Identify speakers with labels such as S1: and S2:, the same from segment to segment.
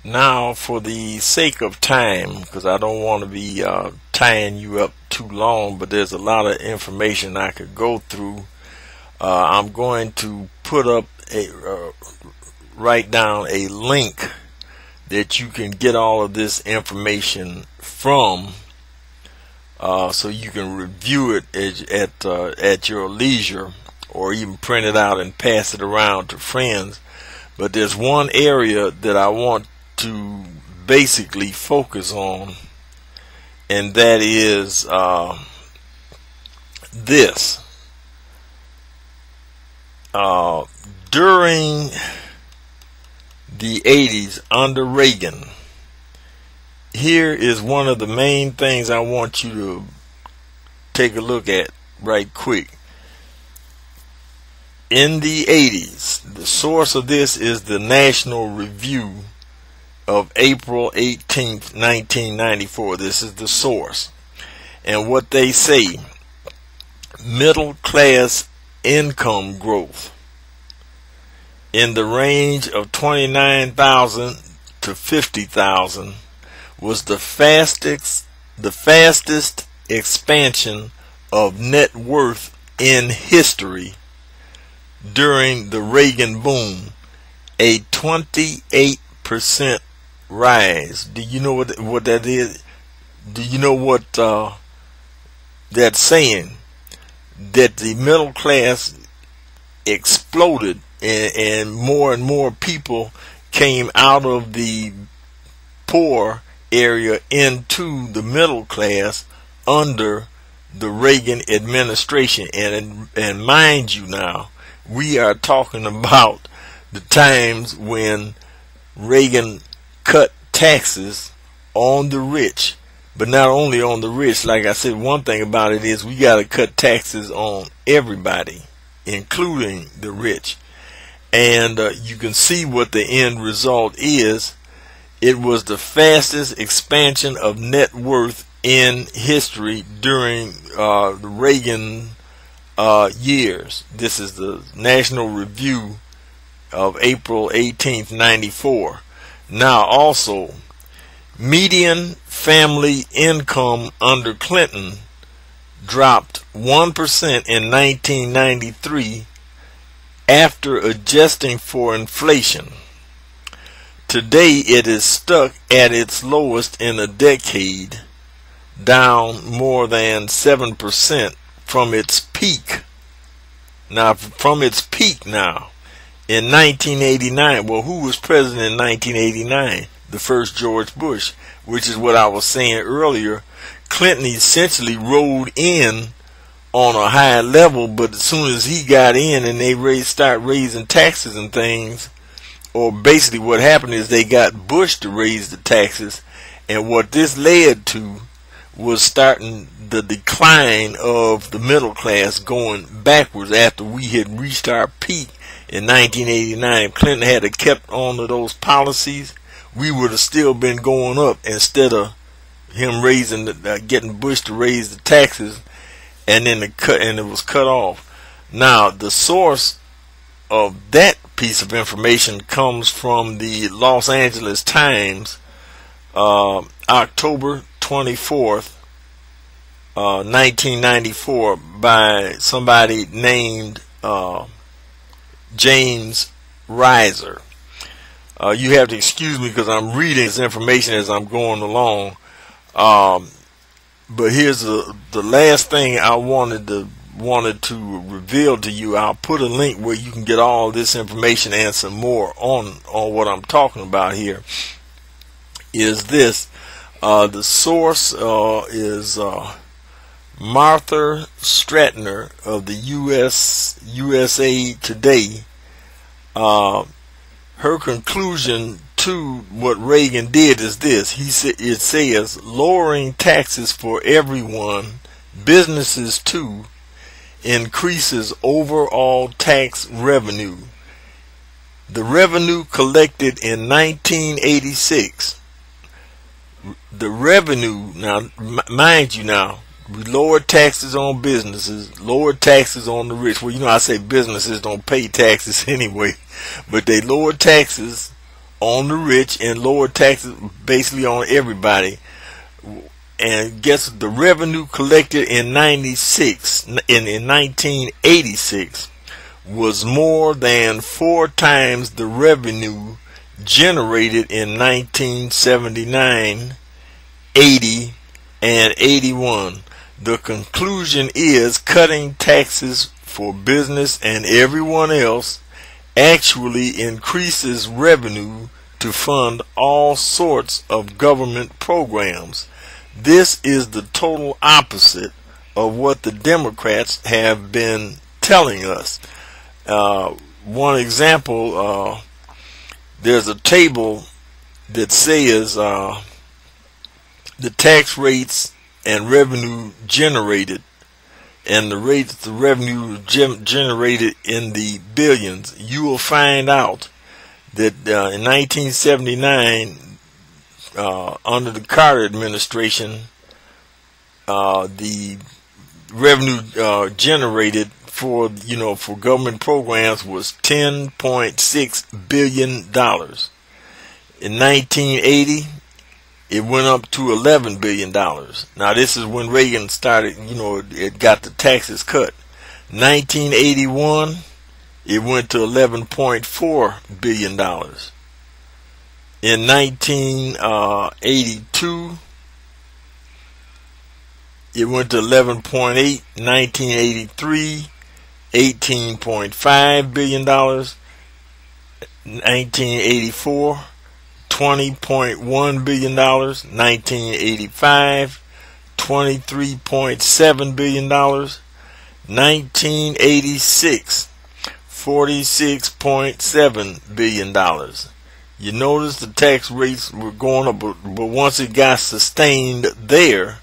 S1: Now, for the sake of time, because I don't want to be tying you up too long, but there's a lot of information I could go through. I'm going to put up write down a link that you can get all of this information from, so you can review it at your leisure, or even print it out and pass it around to friends. But there's one area that I want to basically focus on, and that is this. During the 80s under Reagan, here is one of the main things I want you to take a look at right quick. In the 80s, the source of this is the National Review of April 18th, 1994. This is the source. And what they say: middle class income growth in the range of 29,000 to 50,000 was the fastest expansion of net worth in history during the Reagan boom, a 28% rise. Do you know what that is? Do you know what that's saying? That the middle class exploded, and more people came out of the poor area into the middle class under the Reagan administration. And mind you, now we are talking about the times when Reagan cut taxes on the rich. But not only on the rich, like I said, one thing about it is we got to cut taxes on everybody, including the rich. And you can see what the end result is. It was the fastest expansion of net worth in history during the Reagan years. This is the National Review of April 18th, 94. Now also, median family income under Clinton dropped 1% in 1993 after adjusting for inflation. Today it is stuck at its lowest in a decade, down more than 7% from its peak. Now, from its peak now, in 1989, well, who was president in 1989? The first George Bush, which is what I was saying earlier. Clinton essentially rode in on a high level, but as soon as he got in and they start raising taxes and things, or basically what happened is they got Bush to raise the taxes, and what this led to was starting the decline of the middle class, going backwards after we had reached our peak in 1989. If Clinton had kept on to those policies, we would have still been going up instead of him raising getting Bush to raise the taxes, and then it was cut off. Now, the source of that piece of information comes from the Los Angeles Times, October 24th, 1994, by somebody named James Reiser. You have to excuse me because I'm reading this information as I'm going along. But here's the last thing I wanted to reveal to you. I'll put a link where you can get all this information and some more on what I'm talking about here. Is this the source is Martha Stratner of the USA Today. Her conclusion to what Reagan did is this. It says lowering taxes for everyone, businesses too, increases overall tax revenue. The revenue collected in 1986, the revenue, now mind you, now we lowered taxes on businesses, lowered taxes on the rich. Well, you know, I say businesses don't pay taxes anyway, but they lowered taxes on the rich and lowered taxes basically on everybody. And guess the revenue collected in 1986 was more than 4 times the revenue generated in 1979, 80, and 81. The conclusion is cutting taxes for business and everyone else actually increases revenue to fund all sorts of government programs. This is the total opposite of what the Democrats have been telling us. One example, there's a table that says the tax rates and revenue generated, and the rates the revenue generated in the billions. You will find out that in 1979, under the Carter administration, the revenue generated for government programs was $10.6 billion. In 1980, it went up to $11 billion. Now this is when Reagan started, it got the taxes cut. 1981, it went to $11.4 billion. In 1982, it went to 11.8. 1983, $18.5 billion. 1984, $20.1 billion. 1985, $23.7 billion. 1986, $46.7 billion. You notice the tax rates were going up, but once it got sustained there,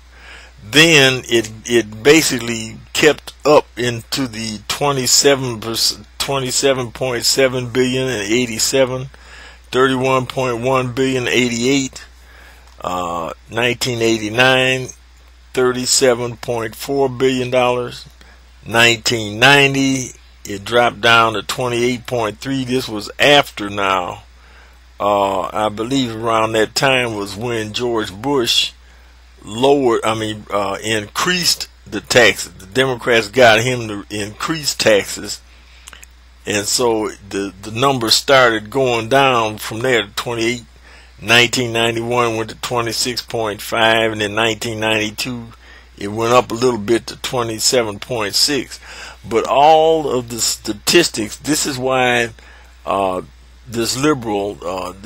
S1: then it basically kept up into the 27.7 billion in 87, 31.1 billion in 88, 1989, $37.4 billion. 1990, it dropped down to 28.3. This was after now. I believe around that time was when George Bush increased the taxes. The Democrats got him to increase taxes, and so the numbers started going down from there to 28. 1991 went to 26.5, and then 1992 it went up a little bit to 27.6. But all of the statistics, this is why this liberal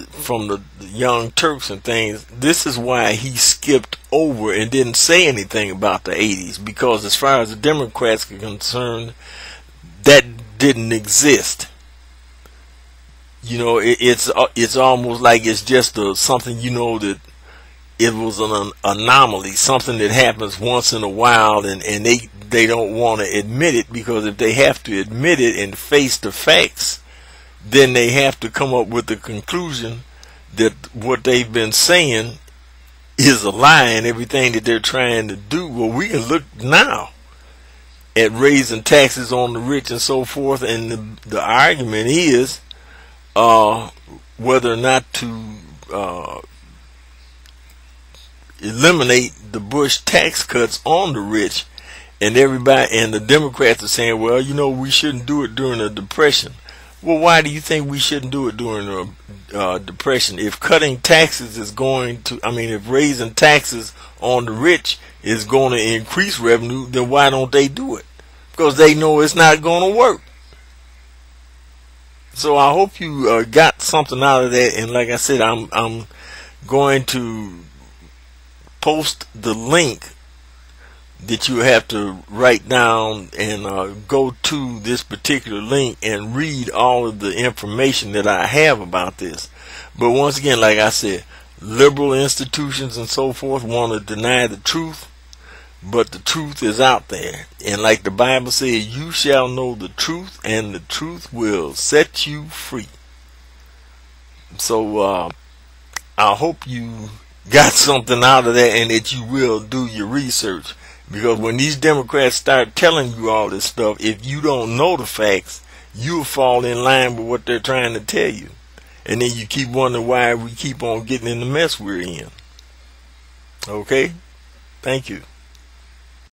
S1: from the Young Turks and things, this is why he skipped over and didn't say anything about the 80s, because as far as the Democrats are concerned, that didn't exist. It's almost like it's just something, that it was an anomaly, something that happens once in a while, and they don't want to admit it, because if they have to admit it and face the facts, then they have to come up with the conclusion that what they've been saying is a lie and everything that they're trying to do. Well, we can look now at raising taxes on the rich and so forth, and the argument is whether or not to eliminate the Bush tax cuts on the rich, and everybody and the Democrats are saying, well, we shouldn't do it during the Depression. Well, why do you think we shouldn't do it during the Depression? If cutting taxes is going to, if raising taxes on the rich is going to increase revenue, then why don't they do it? Because they know it's not going to work. So I hope you got something out of that. And like I said, I'm going to post the link that you have to write down and go to this particular link and read all of the information that I have about this. But once again, like I said, liberal institutions and so forth want to deny the truth, but the truth is out there. And like the Bible says, you shall know the truth, and the truth will set you free. So I hope you got something out of that, and that you will do your research. Because when these Democrats start telling you all this stuff, if you don't know the facts, you'll fall in line with what they're trying to tell you. And then you keep wondering why we keep on getting in the mess we're in. Okay? Thank you.